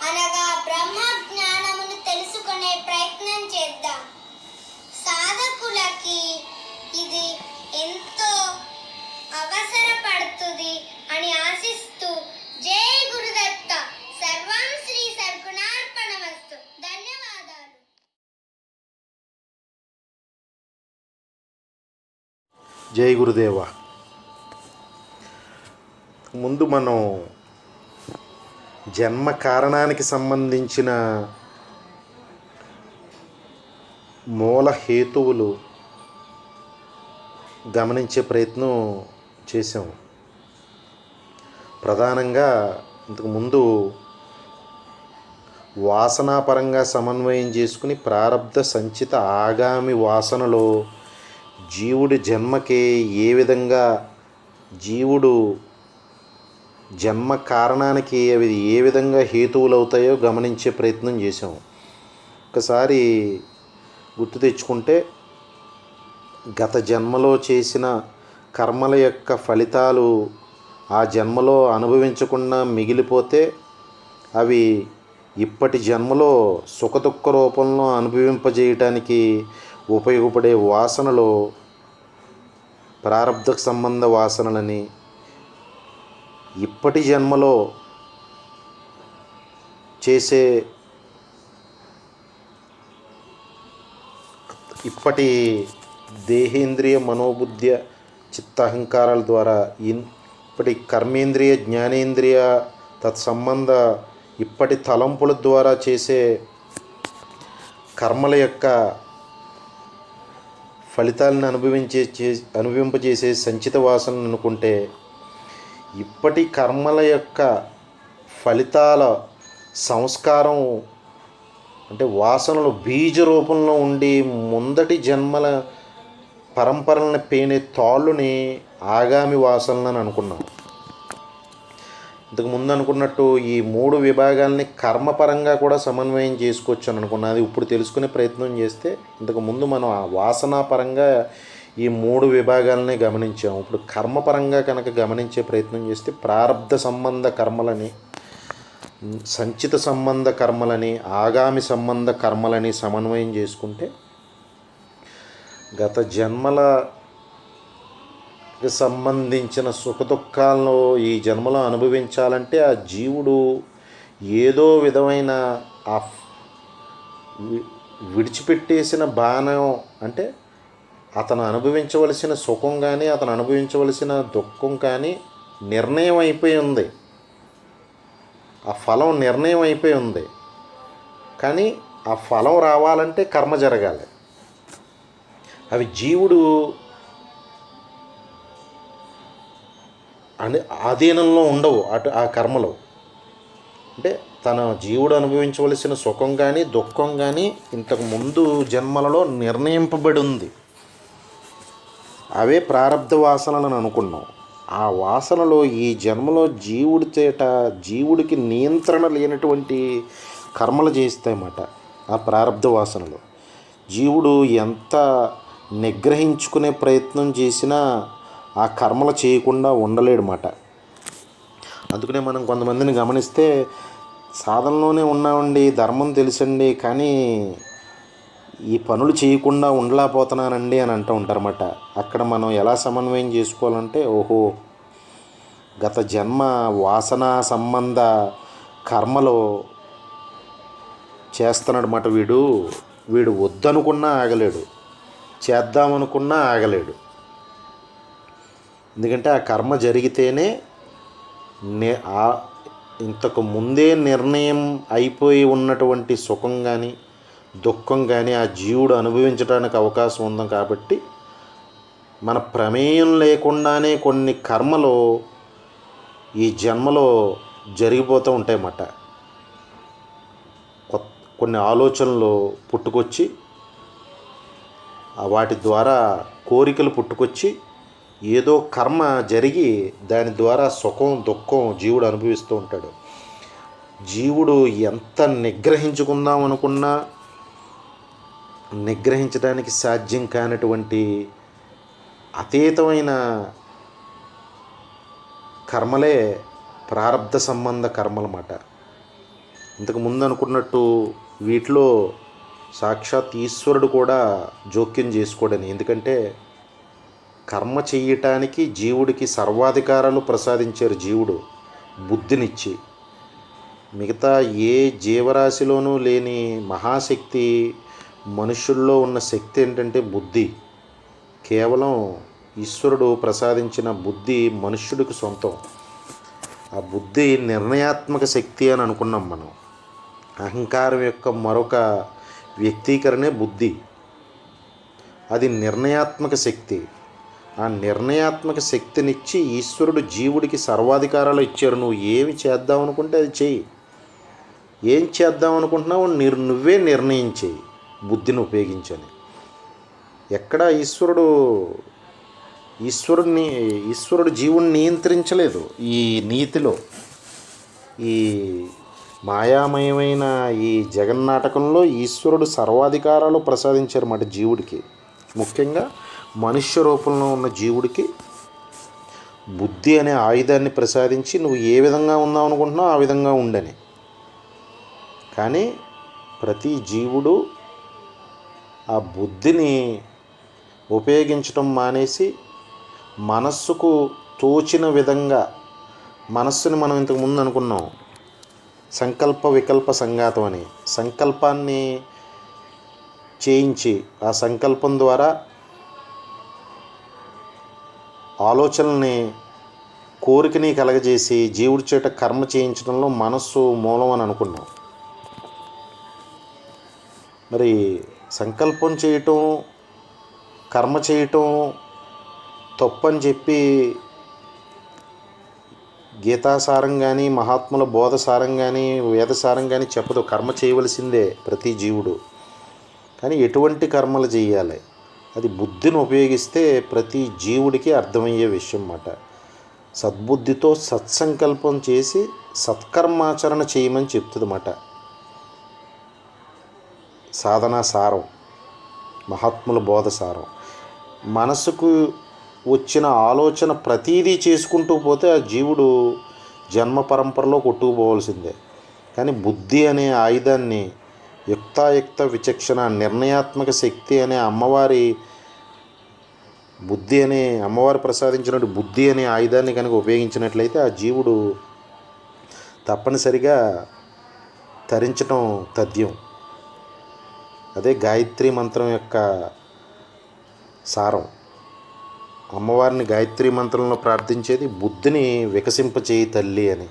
అనగా బ్రహ్మ జ్ఞానమును తెలుసుకునే ప్రయత్నం చేద్దాం. సాధకులకి ఇది ఎంతో అవసరపడుతుంది అని ఆశిస్తూ జై గురుదత్త. సర్వం శ్రీ సద్గుణార్పణమస్తు. ధన్యవాదాలు. జై గురుదేవ. ముందు మనం జన్మ కారణానికి సంబంధించిన మూల హేతువులు గమనించే ప్రయత్నం చేసాం. ప్రధానంగా ఇంతకుముందు వాసనాపరంగా సమన్వయం చేసుకుని ప్రారబ్ధ సంచిత ఆగామి వాసనలో జీవుడి జన్మకి ఏ విధంగా జీవుడు జన్మ కారణానికి అవి ఏ విధంగా హేతువులు అవుతాయో గమనించే ప్రయత్నం చేసాం. ఒకసారి గుర్తు తెచ్చుకుంటే గత జన్మలో చేసిన కర్మల యొక్క ఫలితాలు ఆ జన్మలో అనుభవించకుండా మిగిలిపోతే అవి ఇప్పటి జన్మలో సుఖదుఖ రూపంలో అనుభవింపజేయటానికి ఉపయోగపడే వాసనలో ప్రారబ్ధ సంబంధ వాసనలని, ఇప్పటి జన్మలో చేసే ఇప్పటి దేహేంద్రియ మనోబుద్ధ్య చిత్తహంకారాల ద్వారా ఇప్పటి కర్మేంద్రియ జ్ఞానేంద్రియ తత్సంబంధ ఇప్పటి తలంపుల ద్వారా చేసే కర్మల యొక్క ఫలితాలను అనుభవింపజేసే సంచిత వాసనలు అనుకుంటే, ఇప్పటి కర్మల యొక్క ఫలితాల సంస్కారం అంటే వాసనలు బీజ రూపంలో ఉండి ముందటి జన్మల పరంపరలను పేనే తాళ్ళుని ఆగామి వాసనలను అనుకున్నాం. ఇంతకుముందు అనుకున్నట్టు ఈ మూడు విభాగాల్ని కర్మపరంగా కూడా సమన్వయం చేసుకోవచ్చు అని అనుకున్నది. ఇప్పుడు తెలుసుకునే ప్రయత్నం చేస్తే ఇంతకుముందు మనం ఆ వాసనాపరంగా ఈ మూడు విభాగాలనే గమనించాము. ఇప్పుడు కర్మపరంగా కనుక గమనించే ప్రయత్నం చేస్తే ప్రారబ్ధ సంబంధ కర్మలని, సంచిత సంబంధ కర్మలని, ఆగామి సంబంధ కర్మలని సమన్వయం చేసుకుంటే గత జన్మల సంబంధించిన సుఖదుఖాలను ఈ జన్మలో అనుభవించాలంటే ఆ జీవుడు ఏదో విధమైన ఆ విడిచిపెట్టేసిన బాణం అంటే అతను అనుభవించవలసిన సుఖం కానీ అతను అనుభవించవలసిన దుఃఖం కానీ నిర్ణయం అయిపోయి ఉంది. ఆ ఫలం నిర్ణయం అయిపోయి ఉంది. కానీ ఆ ఫలం రావాలంటే కర్మ జరగాలి. అవి జీవుడు ఆధీనంలో ఉండవు. ఆ కర్మలో అంటే తన జీవుడు అనుభవించవలసిన సుఖం కానీ దుఃఖం కానీ ఇంతకు ముందు జన్మలలో నిర్ణయింపబడి ఉంది. అవే ప్రారబ్ధ వాసనలను అనుకున్నాం. ఆ వాసనలో ఈ జన్మలో జీవుడికి నియంత్రణ లేనటువంటి కర్మలు చేస్తాయన్నమాట. ఆ ప్రారబ్ధ వాసనలో జీవుడు ఎంత నిగ్రహించుకునే ప్రయత్నం చేసినా ఆ కర్మలు చేయకుండా ఉండలేడన్నమాట. అందుకనే మనం కొంతమందిని గమనిస్తే సాధనలోనే ఉన్నామండి, ధర్మం తెలుసండి, కానీ ఈ పనులు చేయకుండా ఉండలేకపోతున్నానండి అని అంటూ ఉంటారన్నమాట. అక్కడ మనం ఎలా సమన్వయం చేసుకోవాలంటే, ఓహో గత జన్మ వాసన సంబంధ కర్మలో చేస్తున్నాడన్నమాట. వీడు వద్దనుకున్నా ఆగలేడు, చేద్దామనుకున్నా ఆగలేడు. ఎందుకంటే ఆ కర్మ జరిగితేనే ఇంతకు ముందే నిర్ణయం అయిపోయి ఉన్నటువంటి సుఖం కానీ దుఃఖం కానీ ఆ జీవుడు అనుభవించడానికి అవకాశం ఉంది. కాబట్టి మన ప్రమేయం లేకుండానే కొన్ని కర్మలు ఈ జన్మలో జరిగిపోతూ ఉంటాయన్నమాట. కొన్ని ఆలోచనలు పుట్టుకొచ్చి వాటి ద్వారా కోరికలు పుట్టుకొచ్చి ఏదో కర్మ జరిగి దాని ద్వారా సుఖం దుఃఖం జీవుడు అనుభవిస్తూ ఉంటాడు. జీవుడు ఎంత నిగ్రహించుకుందాం అనుకున్నా నిగ్రహించడానికి సాధ్యం కానటువంటి అతీతమైన కర్మలే ప్రారబ్ధ సంబంధ కర్మలన్నమాట. ఇంతకుముందు అనుకున్నట్టు వీటిలో సాక్షాత్ ఈశ్వరుడు కూడా జోక్యం చేసుకోడని. ఎందుకంటే కర్మ చెయ్యటానికి జీవుడికి సర్వాధికారాలు ప్రసాదించారు జీవుడు బుద్ధినిచ్చి. మిగతా ఏ జీవరాశిలోనూ లేని మహాశక్తి మనుషుల్లో ఉన్న శక్తి ఏంటంటే బుద్ధి. కేవలం ఈశ్వరుడు ప్రసాదించిన బుద్ధి మనుష్యుడికి సొంతం. ఆ బుద్ధి నిర్ణయాత్మక శక్తి అని అనుకున్నాం మనం. అహంకారం యొక్క మరొక వ్యక్తీకరణే బుద్ధి. అది నిర్ణయాత్మక శక్తి. ఆ నిర్ణయాత్మక శక్తినిచ్చి ఈశ్వరుడు జీవుడికి సర్వాధికారాలు ఇచ్చారు. నువ్వు ఏమి చేద్దాం అనుకుంటే అది చెయ్యి. ఏం చేద్దాం అనుకుంటున్నావు నువ్వే నిర్ణయం చెయ్యి బుద్ధిని ఉపయోగించని. ఎక్కడ ఈశ్వరుడు జీవుని నియంత్రించలేదు. ఈ నీతిలో, ఈ మాయామయమైన ఈ జగన్నాటకంలో ఈశ్వరుడు సర్వాధికారాలు ప్రసాదించారన్నమాట జీవుడికి. ముఖ్యంగా మనుష్య రూపంలో ఉన్న జీవుడికి బుద్ధి అనే ఆయుధాన్ని ప్రసాదించి నువ్వు ఏ విధంగా ఉందాం అనుకుంటున్నావు ఆ విధంగా ఉండని. కానీ ప్రతి జీవుడు ఆ బుద్ధిని ఉపయోగించడం మానేసి మనస్సుకు తోచిన విధంగా, మనస్సుని మనం ఇంతకుముందు అనుకున్నాం సంకల్ప వికల్ప సంఘాతం అని, సంకల్పాన్ని చేయించి ఆ సంకల్పం ద్వారా ఆలోచనల్ని కోరికని కలగజేసి జీవుడి చేత కర్మ చేయించడంలో మనస్సు మూలం అని అనుకున్నాం. మరి సంకల్పం చేయటం, కర్మ చేయటం తప్పని చెప్పి గీతాసారం కానీ మహాత్ముల బోధసారం కానీ వేదసారం కానీ చెప్పదు. కర్మ చేయవలసిందే ప్రతి జీవుడు. కానీ ఎటువంటి కర్మలు చేయాలి అది బుద్ధిని ఉపయోగిస్తే ప్రతి జీవుడికి అర్థమయ్యే విషయం అన్నమాట. సద్బుద్ధితో సత్సంకల్పం చేసి సత్కర్మాచరణ చేయమని చెప్తుందన్నమాట సాధనా సారం, మహాత్ముల బోధ సారం. మనసుకు వచ్చిన ఆలోచన ప్రతీదీ చేసుకుంటూ పోతే ఆ జీవుడు జన్మ పరంపరలో కొట్టుకుపోవాల్సిందే. కానీ బుద్ధి అనే ఆయుధాన్ని యుక్తాయుక్త విచక్షణ నిర్ణయాత్మక శక్తి అనే అమ్మవారు ప్రసాదించినట్టు బుద్ధి అనే ఆయుధాన్ని కనుక ఉపయోగించినట్లయితే ఆ జీవుడు తప్పనిసరిగా తరించటం తథ్యం. అదే గాయత్రి మంత్రం యొక్క సారం. అమ్మవారిని గాయత్రి మంత్రంలో ప్రార్థించేది బుద్ధిని వికసింపచేయి తల్లి అని.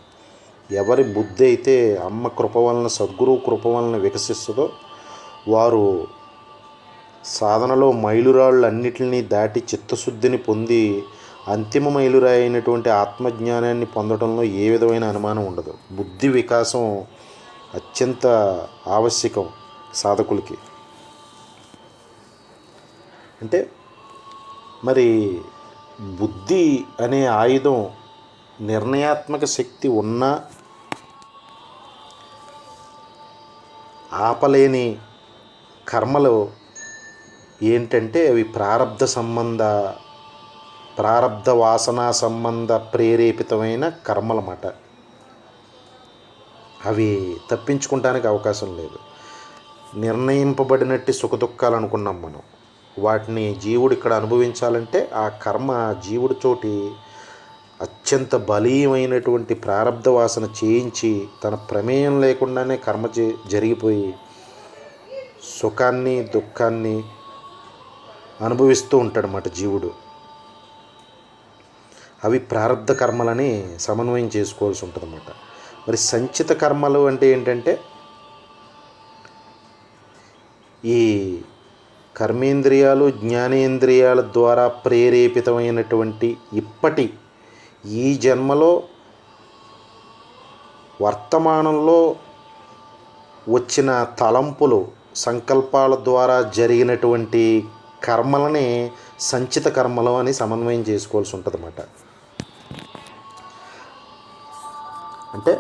ఎవరి బుద్ధి అయితే అమ్మ కృప వలన, సద్గురువు కృప వలన వికసిస్తుందో వారు సాధనలో మైలురాళ్ళన్నిటిని దాటి చిత్తశుద్ధిని పొంది అంతిమ మైలురాయి అయినటువంటి ఆత్మజ్ఞానాన్ని పొందడంలో ఏ విధమైన అనుమానం ఉండదు. బుద్ధి వికాసం అత్యంత ఆవశ్యకం సాధకులకి. అంటే మరి బుద్ధి అనే ఆయుధం నిర్ణయాత్మక శక్తి ఉన్నా ఆపలేని కర్మలు ఏంటంటే అవి ప్రారబ్ధ వాసనా సంబంధ ప్రేరేపితమైన కర్మలన్నమాట. అవి తప్పించుకోవడానికి అవకాశం లేదు. నిర్ణయింపబడినట్టు సుఖదుఖాలు అనుకున్నాం మనం. వాటిని జీవుడు ఇక్కడ అనుభవించాలంటే ఆ కర్మ జీవుడితోటి అత్యంత బలీయమైనటువంటి ప్రారబ్ధ వాసన చేయించి తన ప్రమేయం లేకుండానే కర్మ జరిగిపోయి సుఖాన్ని దుఃఖాన్ని అనుభవిస్తూ ఉంటాడన్నమాట జీవుడు. అవి ప్రారబ్ధ కర్మలని సమన్వయం చేసుకోవాల్సి ఉంటుందన్నమాట. మరి సంచిత కర్మలు అంటే ఏంటంటే ఈ కర్మేంద్రియాలు జ్ఞానేంద్రియాల ద్వారా ప్రేరేపితమైనటువంటి ఇప్పటి ఈ జన్మలో వర్తమానంలో వచ్చిన తలంపులు, సంకల్పాల ద్వారా జరిగినటువంటి కర్మలని సంచిత కర్మలు అని సమన్వయం చేసుకోవాల్సి ఉంటుందన్నమాట. అంటే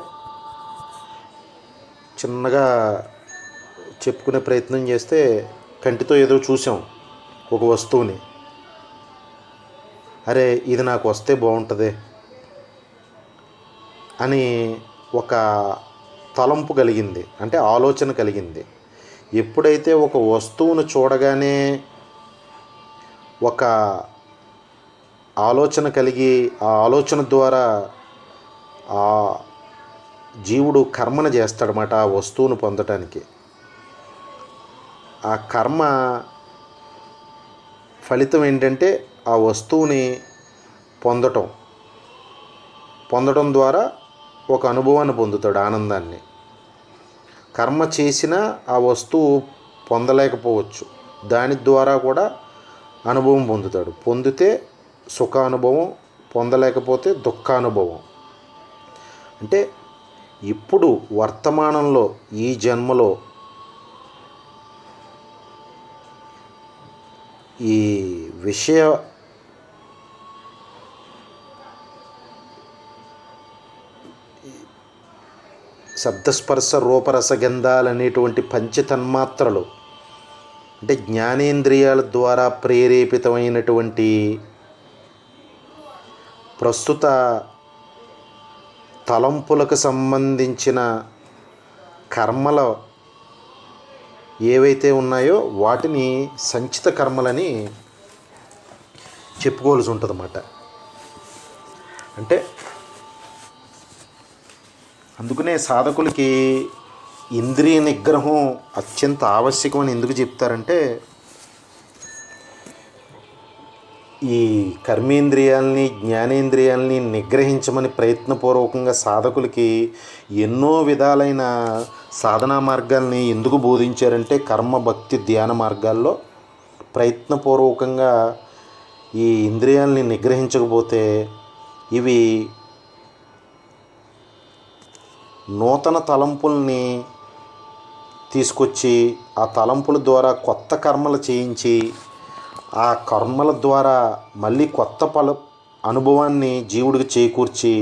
చిన్నగా చెప్పుకునే ప్రయత్నం చేస్తే కంటితో ఏదో చూసాం ఒక వస్తువుని, అరే ఇది నాకు వస్తే బాగుంటుంది అని ఒక తలంపు కలిగింది, అంటే ఆలోచన కలిగింది. ఎప్పుడైతే ఒక వస్తువును చూడగానే ఒక ఆలోచన కలిగి ఆ ఆలోచన ద్వారా ఆ జీవుడు కర్మను చేస్తాడనమాట ఆ వస్తువును పొందటానికి. ఆ కర్మ ఫలితం ఏంటంటే ఆ వస్తువుని పొందడం ద్వారా ఒక అనుభవాన్ని పొందుతాడు, ఆనందాన్ని. కర్మ చేసినా ఆ వస్తువు పొందలేకపోవచ్చు, దాని ద్వారా కూడా అనుభవం పొందుతాడు. పొందితే సుఖానుభవం, పొందలేకపోతే దుఃఖానుభవం. అంటే ఇప్పుడు వర్తమానంలో ఈ జన్మలో ఈ విషయ శబ్దస్పర్శ రూపరసగంధాలు అనేటువంటి పంచతన్మాత్రలు, అంటే జ్ఞానేంద్రియాల ద్వారా ప్రేరేపితమైనటువంటి ప్రస్తుత తలంపులకు సంబంధించిన కర్మలు ఏవైతే ఉన్నాయో వాటిని సంచిత కర్మలని చెప్పుకోవాల్సి ఉంటుందన్నమాట. అంటే అందుకనే సాధకులకి ఇంద్రియ నిగ్రహం అత్యంత ఆవశ్యకమని ఎందుకు చెప్తారంటే, ఈ కర్మేంద్రియాలని జ్ఞానేంద్రియాలని నిగ్రహించమని ప్రయత్నపూర్వకంగా సాధకులకి ఎన్నో విధాలైన సాధనా మార్గాల్ని ఎందుకు బోధించారంటే, కర్మ భక్తి ధ్యాన మార్గాల్లో ప్రయత్నపూర్వకంగా ఈ ఇంద్రియాలని నిగ్రహించకపోతే ఇవి నూతన తలంపుల్ని తీసుకొచ్చి ఆ తలంపుల ద్వారా కొత్త కర్మలు చేయించి ఆ కర్మల ద్వారా మళ్ళీ కొత్త అనుభవాన్ని జీవుడికి చేకూర్చి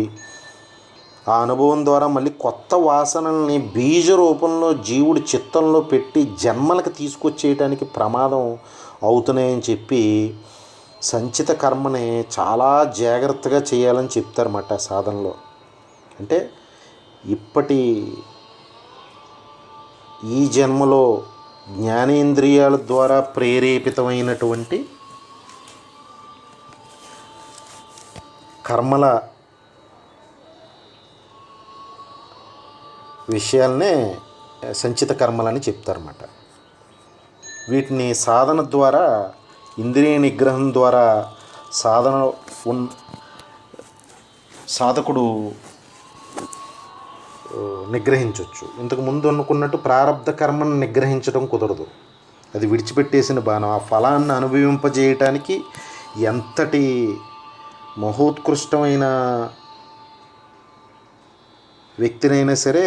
ఆ అనుభవం ద్వారా మళ్ళీ కొత్త వాసనల్ని బీజ రూపంలో జీవుడి చిత్తంలో పెట్టి జన్మలకు తీసుకొచ్చేయటానికి ప్రమాదం అవుతున్నాయని చెప్పి సంచిత కర్మని చాలా జాగ్రత్తగా చేయాలని చెప్తారన్నమాట సాధనలో. అంటే ఇప్పటి ఈ జన్మలో జ్ఞానేంద్రియాల ద్వారా ప్రేరేపితమైనటువంటి కర్మల విషయాలనే సంచిత కర్మలని చెప్తారన్నమాట. వీటిని సాధన ద్వారా, ఇంద్రియ నిగ్రహం ద్వారా సాధకుడు నిగ్రహించవచ్చు. ఇంతకు ముందు అనుకున్నట్టు ప్రారబ్ధ కర్మను నిగ్రహించడం కుదరదు, అది విడిచిపెట్టేసిన బాణం. ఆ ఫలాన్ని అనుభవింపజేయటానికి ఎంతటి మహోత్కృష్టమైన వ్యక్తినైనా సరే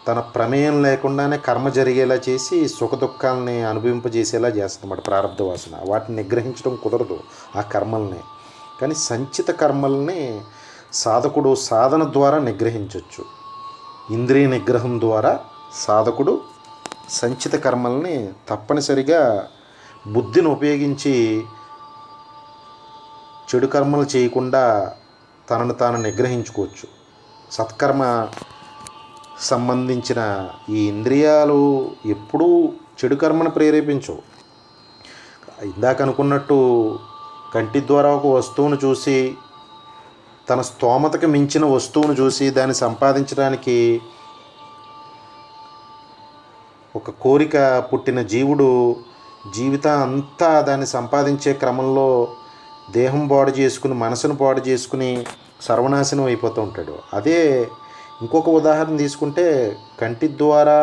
తన ప్రమేయం లేకుండానే కర్మ జరిగేలా చేసి సుఖదుఖాలని అనుభవింపజేసేలా చేస్తుందన్నమాట ప్రారబ్ధ వాసన. వాటిని నిగ్రహించడం కుదరదు ఆ కర్మల్ని. కానీ సంచిత కర్మల్ని సాధకుడు సాధన ద్వారా నిగ్రహించవచ్చు. ఇంద్రియ నిగ్రహం ద్వారా సాధకుడు సంచిత కర్మల్ని తప్పనిసరిగా బుద్ధిని ఉపయోగించి చెడు కర్మలు చేయకుండా తనను తాను నిగ్రహించుకోవచ్చు. సత్కర్మ సంబంధించిన ఈ ఇంద్రియాలు ఎప్పుడూ చెడు కర్మను ప్రేరేపించవు. ఇందాక అనుకున్నట్టు కంటి ద్వారా ఒక వస్తువును చూసి, తన స్తోమతకు మించిన వస్తువును చూసి దాన్ని సంపాదించడానికి ఒక కోరిక పుట్టిన జీవుడు జీవితం అంతా దాన్ని సంపాదించే క్రమంలో దేహం పాడు చేసుకుని, మనసును పాడు చేసుకుని సర్వనాశనం అయిపోతూ ఉంటాడు. అదే ఇంకొక ఉదాహరణ తీసుకుంటే, కంటి ద్వారా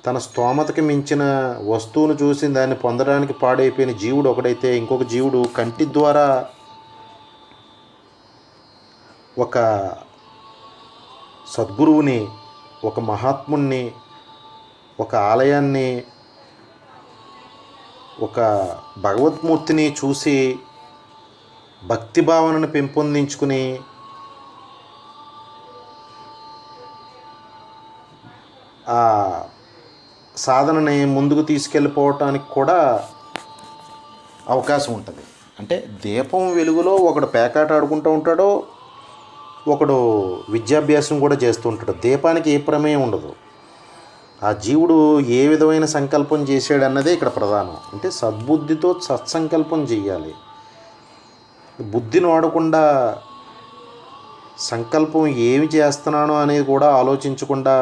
తన స్తోమతకి మించిన వస్తువును చూసి దాన్ని పొందడానికి పాడైపోయిన జీవుడు ఒకడైతే, ఇంకొక జీవుడు కంటి ద్వారా ఒక సద్గురువుని, ఒక మహాత్ముని, ఒక ఆలయాన్ని, ఒక భగవద్మూర్తిని చూసి భక్తి భావనను పెంపొందించుకుని ఆ సాధనని ముందుకు తీసుకెళ్ళిపోవటానికి కూడా అవకాశం ఉంటుంది. అంటే దీపం వెలుగులో ఒకడు పేకాట ఆడుకుంటూ ఉంటాడో, ఒకడు విద్యాభ్యాసం కూడా చేస్తూ ఉంటాడు. దీపానికి ఏ ప్రమేయం ఉండదు. ఆ జీవుడు ఏ విధమైన సంకల్పం చేశాడు అన్నదే ఇక్కడ ప్రధానం. అంటే సద్బుద్ధితో సత్సంకల్పం చేయాలి. బుద్ధిని వాడకుండా సంకల్పం ఏమి చేస్తున్నానో అనేది కూడా ఆలోచించకుండా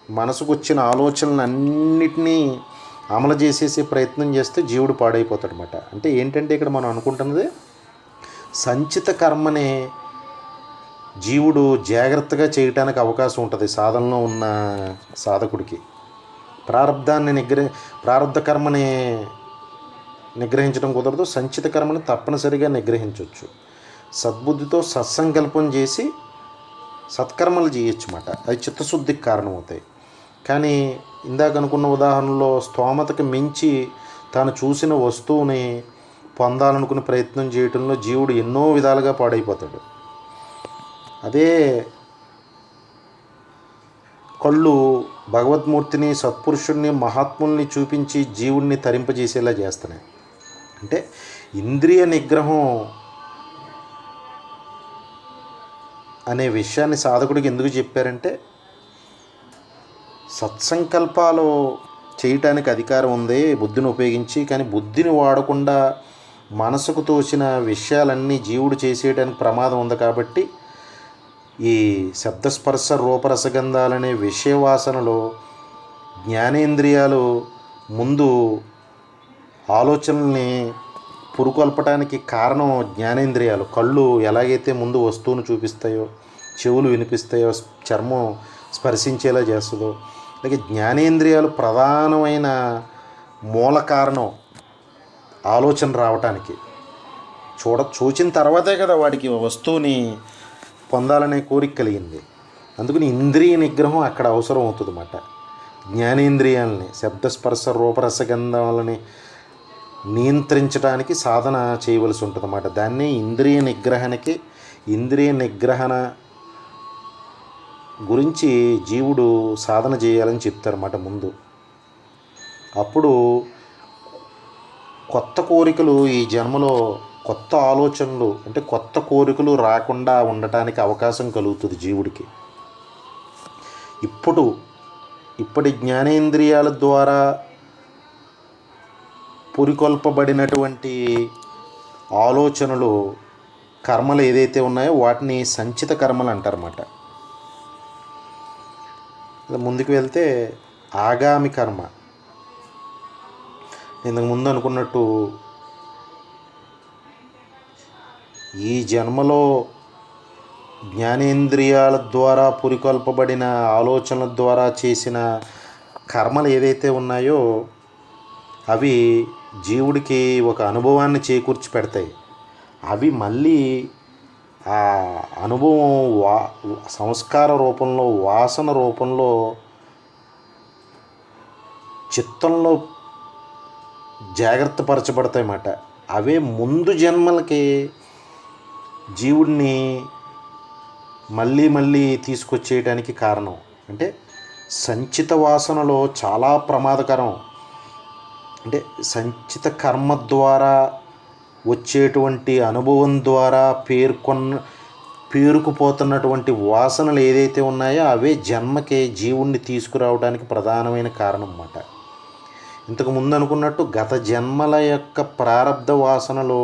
మనసుకు వచ్చిన ఆలోచనలన్నిటినీ అమలు చేసేసే ప్రయత్నం చేస్తే జీవుడు పాడైపోతాడనమాట. అంటే ఏంటంటే ఇక్కడ మనం అనుకుంటున్నది సంచిత కర్మనే జీవుడు జాగ్రత్తగా చేయటానికి అవకాశం ఉంటుంది సాధనలో ఉన్న సాధకుడికి. ప్రారంధ కర్మని నిగ్రహించడం కుదరదు, సంచిత కర్మని తప్పనిసరిగా నిగ్రహించవచ్చు. సద్బుద్ధితో సత్సంకల్పం చేసి సత్కర్మలు చేయొచ్చు అన్నమాట. అది చిత్తశుద్ధికి కారణమవుతాయి. కానీ ఇందాక అనుకున్న ఉదాహరణలో స్తోమతకి మించి తాను చూసిన వస్తువుని పొందాలనుకునే ప్రయత్నం చేయటంలో జీవుడు ఎన్నో విధాలుగా పాడైపోతాడు. అదే కళ్ళు భగవద్మూర్తిని, సత్పురుషుడిని, మహాత్ముల్ని చూపించి జీవుడిని తరింపజేసేలా చేస్తున్నాయి. అంటే ఇంద్రియ నిగ్రహం అనే విషయాన్ని సాధకుడికి ఎందుకు చెప్పారంటే సత్సంకల్పాలు చేయటానికి అధికారం ఉంది బుద్ధిని ఉపయోగించి. కానీ బుద్ధిని వాడకుండా మనసుకు తోచిన విషయాలన్నీ జీవుడు చేసేయడానికి ప్రమాదం ఉంది. కాబట్టి ఈ శబ్దస్పర్శ రూపరసగంధాలనే విషయవాసనలో జ్ఞానేంద్రియాలు ముందు ఆలోచనల్ని పురుకొల్పటానికి కారణం జ్ఞానేంద్రియాలు. కళ్ళు ఎలాగైతే ముందు వస్తువును చూపిస్తాయో, చెవులు వినిపిస్తాయో, చర్మం స్పర్శించేలా చేస్తుందో, అలాగే జ్ఞానేంద్రియాలు ప్రధానమైన మూల కారణం ఆలోచన రావటానికి. చూచిన తర్వాతే కదా వాడికి వస్తువుని పొందాలనే కోరిక కలిగింది. అందుకని ఇంద్రియ నిగ్రహం అక్కడ అవసరం అవుతుంది అన్నమాట. జ్ఞానేంద్రియాలని, శబ్దస్పర్శ రూపరసగంధాలని నియంత్రించడానికి సాధన చేయవలసి ఉంటుంది అన్నమాట. దాన్ని ఇంద్రియ నిగ్రహణ గురించి జీవుడు సాధన చేయాలని చెప్తారన్నమాట ముందు. అప్పుడు కొత్త కోరికలు ఈ జన్మలో, కొత్త ఆలోచనలు అంటే కొత్త కోరికలు రాకుండా ఉండటానికి అవకాశం కలుగుతుంది జీవుడికి. ఇప్పటి జ్ఞానేంద్రియాల ద్వారా పురికొల్పబడినటువంటి ఆలోచనలు, కర్మలు ఏదైతే ఉన్నాయో వాటిని సంచిత కర్మలు అంటారన్నమాట. ముందుకు వెళ్తే ఆగామి కర్మ. ఇంతకు ముందు అనుకున్నట్టు ఈ జన్మలో జ్ఞానేంద్రియాల ద్వారా పురికొల్పబడిన ఆలోచనల ద్వారా చేసిన కర్మలు ఏదైతే ఉన్నాయో అవి జీవుడికి ఒక అనుభవాన్ని చేకూర్చి పెడతాయి. అవి మళ్ళీ ఆ అనుభవం సంస్కార రూపంలో, వాసన రూపంలో చిత్తంలో జాగ్రత్త పరచబడతాయి అన్నమాట. అవే ముందు జన్మలకి జీవుడిని మళ్ళీ మళ్ళీ తీసుకొచ్చేయడానికి కారణం. అంటే సంచిత వాసనలో చాలా ప్రమాదకరం. అంటే సంచిత కర్మ ద్వారా వచ్చేటువంటి అనుభవం ద్వారా పేరుకుపోతున్నటువంటి వాసనలు ఏదైతే ఉన్నాయో అవే జన్మకి జీవుణ్ణి తీసుకురావడానికి ప్రధానమైన కారణం అన్నమాట. ఇంతకు ముందు అనుకున్నట్టు గత జన్మల యొక్క ప్రారబ్ధ వాసనలు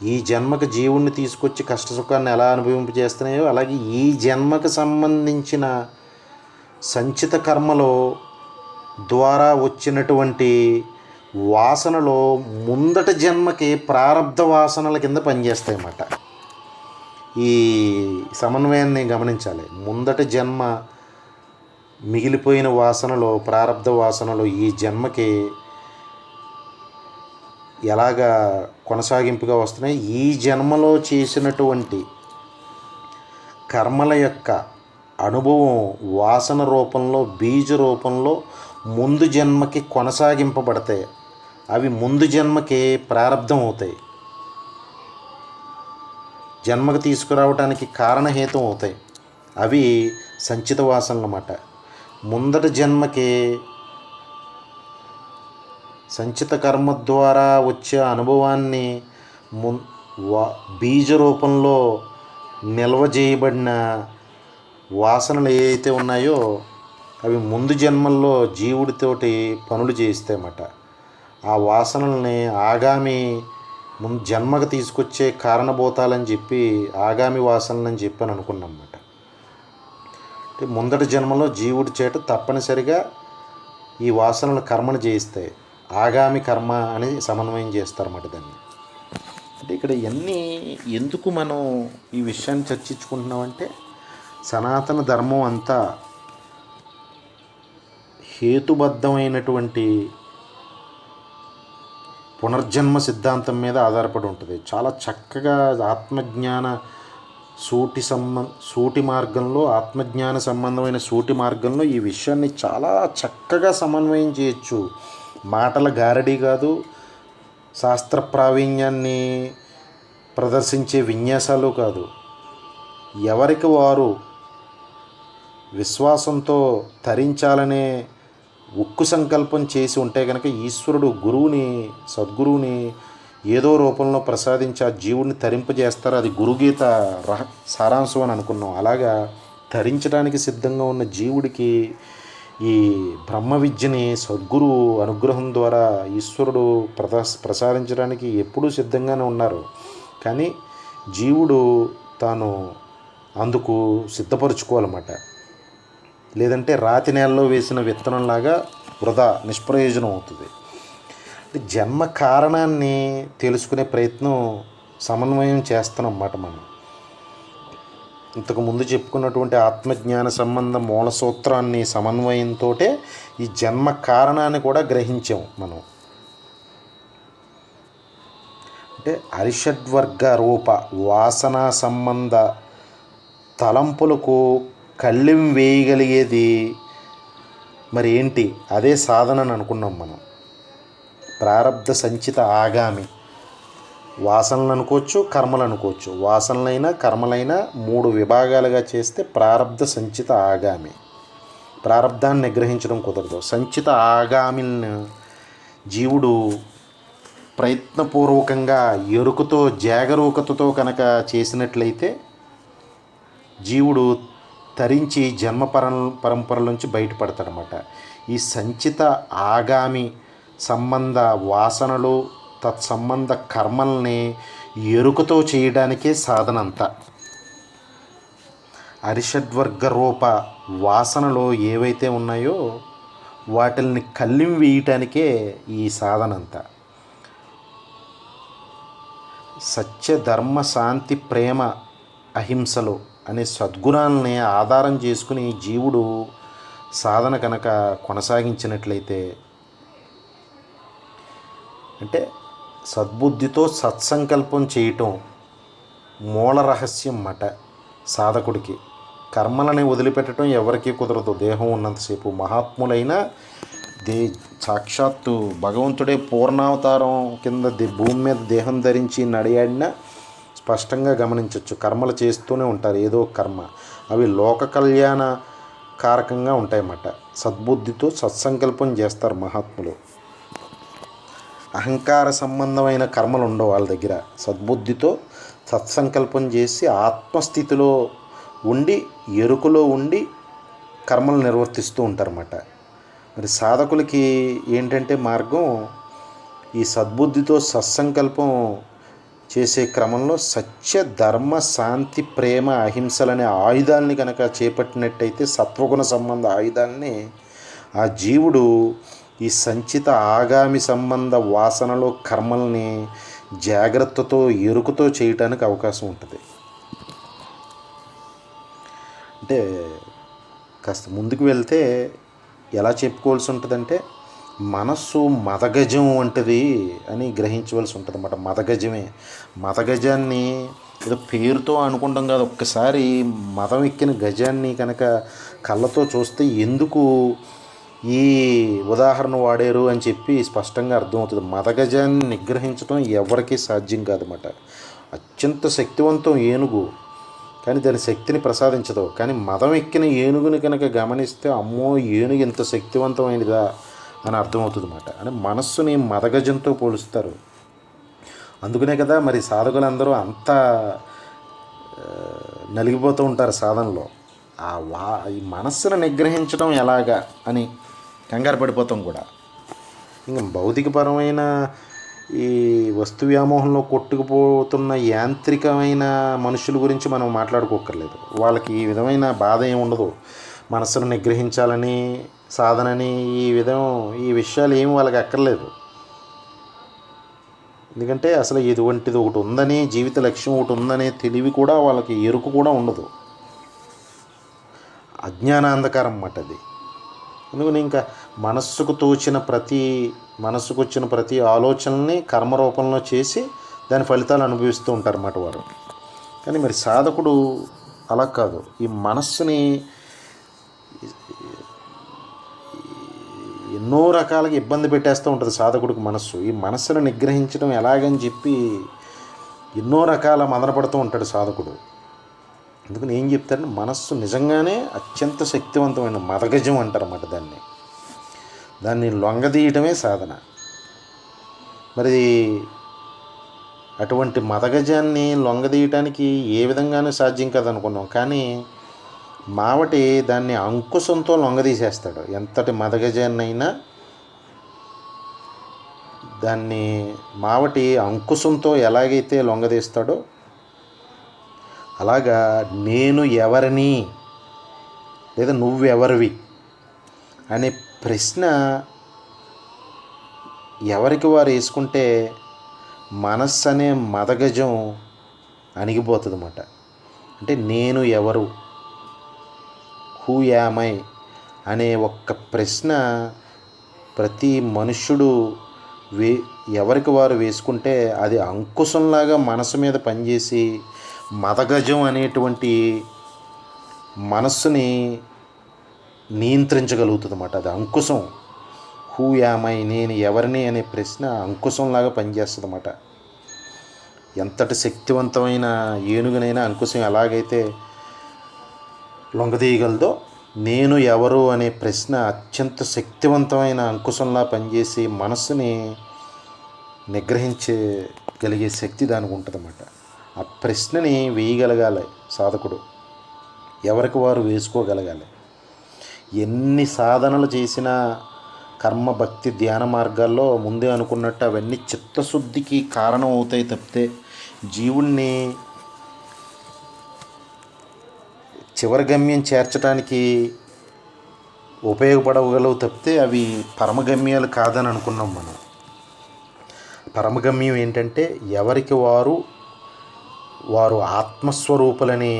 ఈ జన్మకు జీవుణ్ణి తీసుకొచ్చి కష్టసుఖాన్ని ఎలా అనుభవింపజేస్తున్నాయో, అలాగే ఈ జన్మకు సంబంధించిన సంచిత కర్మలో ద్వారా వచ్చినటువంటి వాసనలో ముందటి జన్మకి ప్రారబ్ధ వాసనల కింద పనిచేస్తాయి అన్నమాట. ఈ సమన్వయాన్ని గమనించాలి. ముందటి జన్మ మిగిలిపోయిన వాసనలో, ప్రారబ్ధ వాసనలో ఈ జన్మకి ఎలాగా కొనసాగింపుగా వస్తున్నాయి, ఈ జన్మలో చేసినటువంటి కర్మల యొక్క అనుభవం వాసన రూపంలో, బీజ రూపంలో ముందు జన్మకి కొనసాగింపబడతాయి. అవి ముందు జన్మకి ప్రారబ్ధం అవుతాయి, జన్మకు తీసుకురావడానికి కారణహేతం అవుతాయి. అవి సంచిత వాసనలు అన్నమాట. ముందటి జన్మకి సంచిత కర్మ ద్వారా వచ్చే అనుభవాన్ని బీజ రూపంలో నిల్వ చేయబడిన వాసనలు ఏవైతే ఉన్నాయో అవి ముందు జన్మల్లో జీవుడితోటి పనులు చేయిస్తాయన్నమాట. ఆ వాసనల్ని ఆగామి ముందు జన్మకు తీసుకొచ్చే కారణభూతాలని చెప్పి ఆగామి వాసనలని చెప్పి అని అనుకున్నాం అన్నమాట. అంటే ముందటి జన్మలో జీవుడి చేత తప్పనిసరిగా ఈ వాసనలు కర్మను చేయిస్తాయి. ఆగామి కర్మ అని సమన్వయం చేస్తారన్నమాట దాన్ని. అంటే ఇక్కడ ఇవన్నీ ఎందుకు మనం ఈ విషయాన్ని చర్చించుకుంటున్నామంటే సనాతన ధర్మం అంతా హేతుబద్ధమైనటువంటి పునర్జన్మ సిద్ధాంతం మీద ఆధారపడి ఉంటుంది. చాలా చక్కగా ఆత్మజ్ఞాన సూటి మార్గంలో ఆత్మజ్ఞాన సంబంధమైన సూటి మార్గంలో ఈ విషయాన్ని చాలా చక్కగా సమన్వయం చేయొచ్చు. మాటల గారడీ కాదు, శాస్త్ర ప్రావీణ్యాన్ని ప్రదర్శించే విన్యాసాలు కాదు. ఎవరికి వారు విశ్వాసంతో తరించాలనే ఉక్కు సంకల్పం చేసి ఉంటే కనుక ఈశ్వరుడు గురువుని సద్గురువుని ఏదో రూపంలో ప్రసాదించి ఆ జీవుడిని తరింపజేస్తారు. అది గురుగీత సారాంశం అని అనుకున్నాం. అలాగా తరించడానికి సిద్ధంగా ఉన్న జీవుడికి ఈ బ్రహ్మ విద్యని సద్గురు అనుగ్రహం ద్వారా ఈశ్వరుడు ప్రసాదించడానికి ఎప్పుడూ సిద్ధంగానే ఉన్నారు. కానీ జీవుడు తాను అందుకు సిద్ధపరచుకోవాలన్నమాట. లేదంటే రాతి నేలలో వేసిన విత్తనంలాగా వృధా నిష్ప్రయోజనం అవుతుంది. జన్మ కారణాన్ని తెలుసుకునే ప్రయత్నం సమన్వయం చేస్తామన్నమాట. మనం ఇంతకుముందు చెప్పుకున్నటువంటి ఆత్మజ్ఞాన సంబంధ మూల సూత్రాన్ని సమన్వయంతో ఈ జన్మ కారణాన్ని కూడా గ్రహించాం మనం. అంటే అరిషడ్వర్గ రూప వాసనా సంబంధ తలంపులకు కళ్ళెం వేయగలిగేది మరి ఏంటి? అదే సాధన అని అనుకున్నాం మనం. ప్రారబ్ధ సంచిత ఆగామి వాసనలు అనుకోవచ్చు, కర్మలు అనుకోవచ్చు. వాసనలైనా కర్మలైనా 3 విభాగాలుగా చేస్తే ప్రారబ్ధ సంచిత ఆగామి. ప్రారబ్ధాన్ని నిగ్రహించడం కుదరదు. సంచిత ఆగామిని జీవుడు ప్రయత్నపూర్వకంగా ఎరుకతో జాగరూకతతో కనుక చేసినట్లయితే జీవుడు తరించి జన్మ పరంపరల నుంచి బయటపడతాడనమాట. ఈ సంచిత ఆగామి సంబంధ వాసనలు తత్సంబంధ కర్మల్ని ఎరుకతో చేయడానికే సాధన అంతా. అరిషడ్వర్గ రూప వాసనలు ఏవైతే ఉన్నాయో వాటిల్ని కళ్ళెం వేయటానికే ఈ సాధన అంతా. సత్య ధర్మ శాంతి ప్రేమ అహింసలు అనే సద్గుణాలని ఆధారం చేసుకుని జీవుడు సాధన కనుక కొనసాగించినట్లయితే అంటే సద్బుద్ధితో సత్సంకల్పం చేయటం మూల రహస్యం అన్నమాట సాధకుడికి. కర్మలని వదిలిపెట్టడం ఎవరికీ కుదరదు దేహం ఉన్నంతసేపు. మహాత్ములైన సాక్షాత్తు భగవంతుడే పూర్ణావతారం కింద భూమి మీద దేహం ధరించి నడియాడిన స్పష్టంగా గమనించవచ్చు. కర్మలు చేస్తూనే ఉంటారు, ఏదో కర్మ. అవి లోక కళ్యాణ కారకంగా ఉంటాయన్నమాట. సద్బుద్ధితో సత్సంకల్పం చేస్తారు మహాత్ములు. అహంకార సంబంధమైన కర్మలు ఉండవు వాళ్ళ దగ్గర. సద్బుద్ధితో సత్సంకల్పం చేసి ఆత్మస్థితిలో ఉండి ఎరుకలో ఉండి కర్మలు నిర్వర్తిస్తూ ఉంటారన్నమాట. మరి సాధకులకి ఏంటంటే మార్గం ఈ సద్బుద్ధితో సత్సంకల్పం చేసే క్రమంలో సత్య ధర్మ శాంతి ప్రేమ అహింసలనే ఆయుధాలని కనుక చేపట్టినట్టయితే సత్వగుణ సంబంధ ఆయుధాలని ఆ జీవుడు ఈ సంచిత ఆగామి సంబంధ వాసనలో కర్మల్ని జాగ్రత్తతో ఎరుకుతో చేయటానికి అవకాశం ఉంటుంది. అంటే కాస్త ముందుకు వెళ్తే ఎలా చెప్పుకోవాల్సి ఉంటుందంటే మనస్సు మదగజం వంటిది అని గ్రహించవలసి ఉంటుంది అన్నమాట. మదగజమే. మదగజాన్ని ఏదో పేరుతో అనుకుంటాం కాదు. ఒక్కసారి మదం ఎక్కిన గజాన్ని కనుక కళ్ళతో చూస్తే ఎందుకు ఈ ఉదాహరణ వాడారు అని చెప్పి స్పష్టంగా అర్థమవుతుంది. మదగజాన్ని నిగ్రహించడం ఎవరికీ సాధ్యం కాదన్నమాట. అత్యంత శక్తివంతం ఏనుగు, కానీ దాని శక్తిని ప్రసాదించదు. కానీ మదం ఎక్కిన ఏనుగుని కనుక గమనిస్తే అమ్మో ఏనుగు ఇంత శక్తివంతమైనదా అని అర్థమవుతుంది అన్నమాట. అంటే మనస్సుని మదగజంతో పోలుస్తారు. అందుకనే కదా మరి సాధకులందరూ అంత నలిగిపోతూ ఉంటారు సాధనలో. ఈ మనస్సును నిగ్రహించడం ఎలాగా అని కంగారు పడిపోతాం కూడా. ఇంకా భౌతికపరమైన ఈ వస్తు వ్యామోహంలో కొట్టుకుపోతున్న యాంత్రికమైన మనుషుల గురించి మనం మాట్లాడుకోకర్లేదు. వాళ్ళకి ఈ విధమైన బాధ ఏమి ఉండదు. మనస్సును నిగ్రహించాలని, సాధనని, ఈ విషయాలు ఏమి వాళ్ళకి అక్కర్లేదు. ఎందుకంటే అసలు ఇటువంటిది ఒకటి ఉందని, జీవిత లక్ష్యం ఒకటి ఉందనే తెలివి కూడా వాళ్ళకి, ఎరుకు కూడా ఉండదు. అజ్ఞానాంధకారం అన్నమాట అది. ఎందుకని ఇంకా మనస్సుకు వచ్చిన ప్రతి ఆలోచనల్ని కర్మరూపంలో చేసి దాని ఫలితాలు అనుభవిస్తూ ఉంటారు అన్నమాట వారు. కానీ మరి సాధకుడు అలా కాదు. ఈ మనస్సుని ఎన్నో రకాలుగా ఇబ్బంది పెట్టేస్తూ ఉంటుంది సాధకుడికి మనస్సు. ఈ మనస్సును నిగ్రహించడం ఎలాగని చెప్పి ఎన్నో రకాల మదనపడుతూ ఉంటాడు సాధకుడు. అందుకని ఏం చెప్తారంటే, మనస్సు నిజంగానే అత్యంత శక్తివంతమైన మదగజం అంటారు అన్నమాట. దాన్ని లొంగదీయటమే సాధన. మరి అటువంటి మదగజాన్ని లొంగదీయటానికి ఏ విధంగానూ సాధ్యం కాదనుకున్నాం. కానీ మావటి దాన్ని అంకుశంతో లొంగదీసేస్తాడు. ఎంతటి మదగజాన్నైనా దాన్ని మావటి అంకుశంతో ఎలాగైతే లొంగదీస్తాడో అలాగా నేను ఎవరిని లేదా నువ్వెవరివి అనే ప్రశ్న ఎవరికి వారు వేసుకుంటే మనస్సు అనే మదగజం అణిగిపోతుంది అన్నమాట. అంటే నేను ఎవరు, హూ యామై అనే ఒక్క ప్రశ్న ప్రతి మనుష్యుడు ఎవరికి వారు వేసుకుంటే అది అంకుశంలాగా మనసు మీద పనిచేసి మదగజం అనేటువంటి మనస్సుని నియంత్రించగలుగుతుంది అన్నమాట. అది అంకుశం. హూ యామై, నేను ఎవరిని అనే ప్రశ్న అంకుశంలాగా పనిచేస్తుంది అన్నమాట. ఎంతటి శక్తివంతమైన ఏనుగునైనా అంకుశం ఎలాగైతే లొంగదీయగలదో, నేను ఎవరు అనే ప్రశ్న అత్యంత శక్తివంతమైన అంకుశంలా పనిచేసి మనస్సుని నిగ్రహించగలిగే శక్తి దానికి ఉంటుంది అన్నమాట. ఆ ప్రశ్నని వేయగలగాలి సాధకుడు, ఎవరికి వారు వేసుకోగలగాలి. ఎన్ని సాధనలు చేసినా కర్మ, భక్తి, ధ్యాన మార్గాల్లో ముందే అనుకున్నట్టు అవన్నీ చిత్తశుద్ధికి కారణం అవుతాయి తప్పితే జీవుణ్ణి చివరి గమ్యం చేర్చడానికి ఉపయోగపడగలవు తప్పితే అవి పరమగమ్యాలు కాదని అనుకున్నాం మనం. పరమగమ్యం ఏంటంటే ఎవరికి వారు ఆత్మస్వరూపులని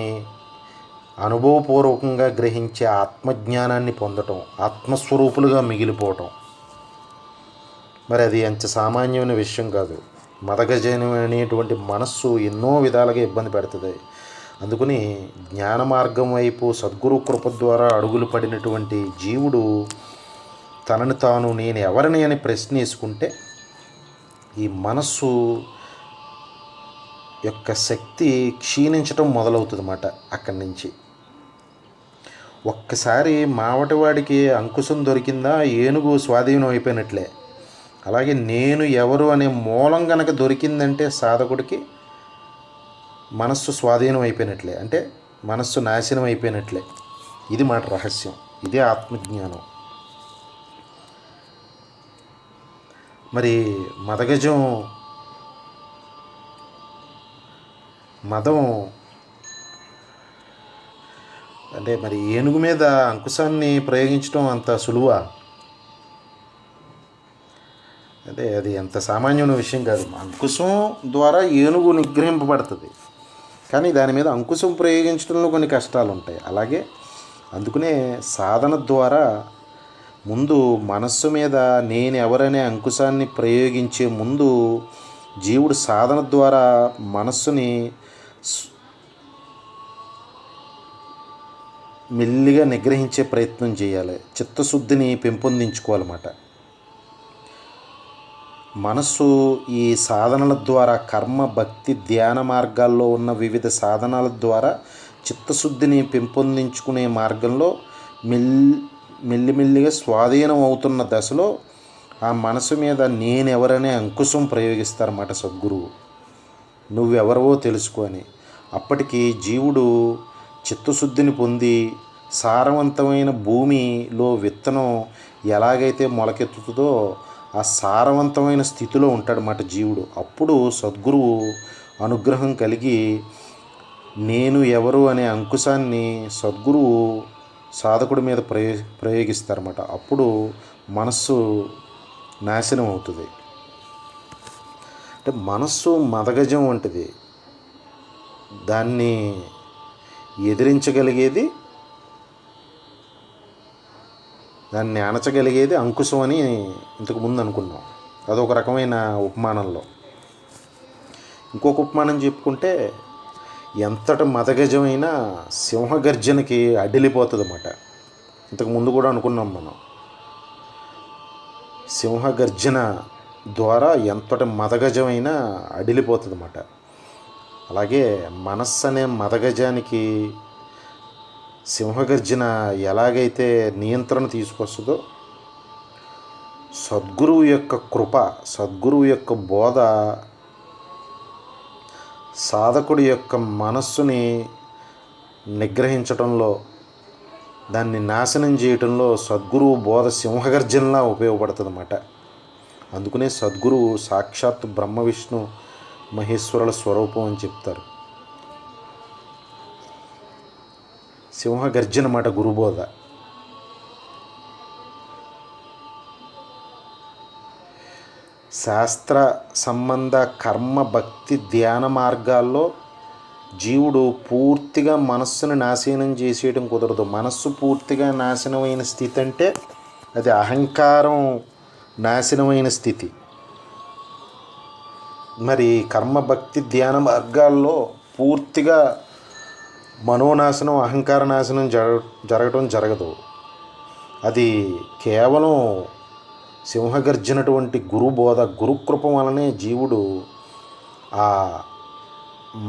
అనుభవపూర్వకంగా గ్రహించే ఆత్మజ్ఞానాన్ని పొందటం, ఆత్మస్వరూపులుగా మిగిలిపోవటం. మరి అది అంత సామాన్యమైన విషయం కాదు. మదగజనం అనేటువంటి మనస్సు ఎన్నో విధాలుగా ఇబ్బంది పెడుతుంది. అందుకని జ్ఞాన మార్గం వైపు సద్గురు కృప ద్వారా అడుగులు పడినటువంటి జీవుడు తనని తాను నేను ఎవరిని అని ప్రశ్న వేసుకుంటే ఈ మనస్సు యొక్క శక్తి క్షీణించటం మొదలవుతుంది అన్నమాట. అక్కడి నుంచి ఒక్కసారి మావటివాడికి అంకుశం దొరికిందా ఏనుగు స్వాధీనం అయిపోయినట్లే. అలాగే నేను ఎవరు అనే మూలం గనక దొరికిందంటే సాధకుడికి మనస్సు స్వాధీనం అయిపోయినట్లే, అంటే మనస్సు నాశనం అయిపోయినట్లే. ఇది మాట రహస్యం. ఇదే ఆత్మజ్ఞానం. మరి మదం అంటే మరి ఏనుగు మీద అంకుశాన్ని ప్రయోగించడం అంత సులువా? అంటే అది ఎంత సామాన్యమైన విషయం కాదు. అంకుశం ద్వారా ఏనుగు నిగ్రహింపబడుతుంది, కానీ దాని మీద అంకుశం ప్రయోగించడంలో కొన్ని కష్టాలు ఉంటాయి. అలాగే అందుకనే సాధన ద్వారా ముందు మనస్సు మీద నేను ఎవరనే అంకుశాన్ని ప్రయోగించే ముందు జీవుడు సాధన ద్వారా మనస్సుని మెల్లిగా నిగ్రహించే ప్రయత్నం చేయాలి. చిత్తశుద్ధిని పెంపొందించుకోవాలన్నమాట. మనస్సు ఈ సాధనల ద్వారా, కర్మ, భక్తి, ధ్యాన మార్గాల్లో ఉన్న వివిధ సాధనాల ద్వారా చిత్తశుద్ధిని పెంపొందించుకునే మార్గంలో మెల్లిమెల్లిగా స్వాధీనం అవుతున్న దశలో ఆ మనసు మీద నేనెవరనే అంకుశం ప్రయోగిస్తారన్నమాట సద్గురువు. నువ్వెవరవో తెలుసుకొని అప్పటికి జీవుడు చిత్తశుద్ధిని పొంది సారవంతమైన భూమిలో విత్తనం ఎలాగైతే మొలకెత్తుతుందో ఆ సారవంతమైన స్థితిలో ఉంటాడన్నమాట జీవుడు. అప్పుడు సద్గురువు అనుగ్రహం కలిగి నేను ఎవరు అనే అంకుశాన్ని సద్గురువు సాధకుడి మీద ప్రయోగిస్తారన్నమాట. అప్పుడు మనస్సు నాశనం అవుతుంది. అంటే మనస్సు మదగజం వంటిది, దాన్ని ఎదిరించగలిగేది, దాన్ని అణచగలిగేది అంకుశం అని ఇంతకుముందు అనుకున్నాం. అదొక రకమైన ఉపమానంలో. ఇంకొక ఉపమానం చెప్పుకుంటే ఎంతటి మదగజమైనా సింహగర్జనకి అడ్డిలిపోతుంది అన్నమాట. ఇంతకుముందు కూడా అనుకున్నాం మనం. సింహగర్జన ద్వారా ఎంతటి మదగజమైనా అడిలిపోతుంది అన్నమాట. అలాగే మనస్సు అనే మదగజానికి సింహగర్జన ఎలాగైతే నియంత్రణ తీసుకొస్తుందో, సద్గురువు యొక్క కృప, సద్గురువు యొక్క బోధ సాధకుడి యొక్క మనస్సుని నిగ్రహించటంలో, దాన్ని నాశనం చేయటంలో సద్గురువు బోధ సింహగర్జనలా ఉపయోగపడుతుంది అన్నమాట. అందుకనే సద్గురువు సాక్షాత్ బ్రహ్మ విష్ణు మహేశ్వరుల స్వరూపం అని చెప్తారు. సింహగర్జన మాట గురుబోధ. శాస్త్ర సంబంధ కర్మ భక్తి ధ్యాన మార్గాల్లో జీవుడు పూర్తిగా మనస్సును నాశనం చేసేయడం కుదరదు. మనస్సు పూర్తిగా నాశనమైన స్థితి అంటే అది అహంకారం నాశనమైన స్థితి. మరి కర్మ భక్తి ధ్యాన మార్గాల్లో పూర్తిగా మనోనాశనం, అహంకార నాశనం జరగటం జరగదు. అది కేవలం సింహగర్జనటువంటి గురుబోధ, గురుకృప వలనే జీవుడు ఆ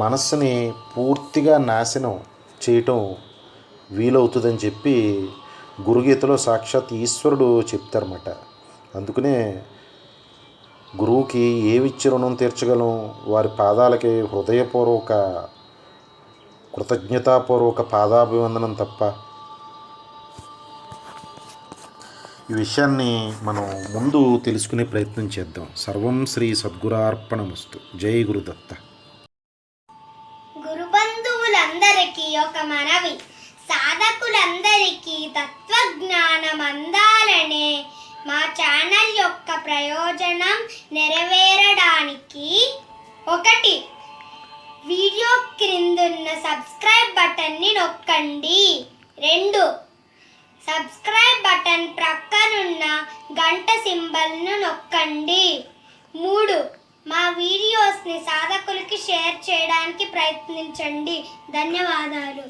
మనస్సుని పూర్తిగా నాశనం చేయటం వీలవుతుందని చెప్పి గురుగీతలో సాక్షాత్ ఈశ్వరుడు చెప్తారన్నమాట. అందుకనే గురువుకి ఏమిచ్చి రుణం తీర్చగలం? వారి పాదాలకి హృదయపూర్వక కృతజ్ఞతాపూర్వక పాదాభివందనం తప్ప. ఈ విషయాన్ని మనం ముందు తెలుసుకునే ప్రయత్నం చేద్దాం. సర్వం శ్రీ సద్గురార్పణమస్తు. జై గురుదత్త. గురుబంధువులందరికీ ఒక మనవి. సాధకులందరికీ తత్వజ్ఞానం అందాలనే మా ఛానల్ యొక్క ప్రయోజనం నెరవేరడానికి 1. వీడియో క్రిందున్న సబ్స్క్రైబ్ బటన్ని నొక్కండి. 2. సబ్స్క్రైబ్ బటన్ ప్రక్కనున్న గంట సింబల్ను నొక్కండి. 3. మా వీడియోస్ని సాధకులకి షేర్ చేయడానికి ప్రయత్నించండి. ధన్యవాదాలు.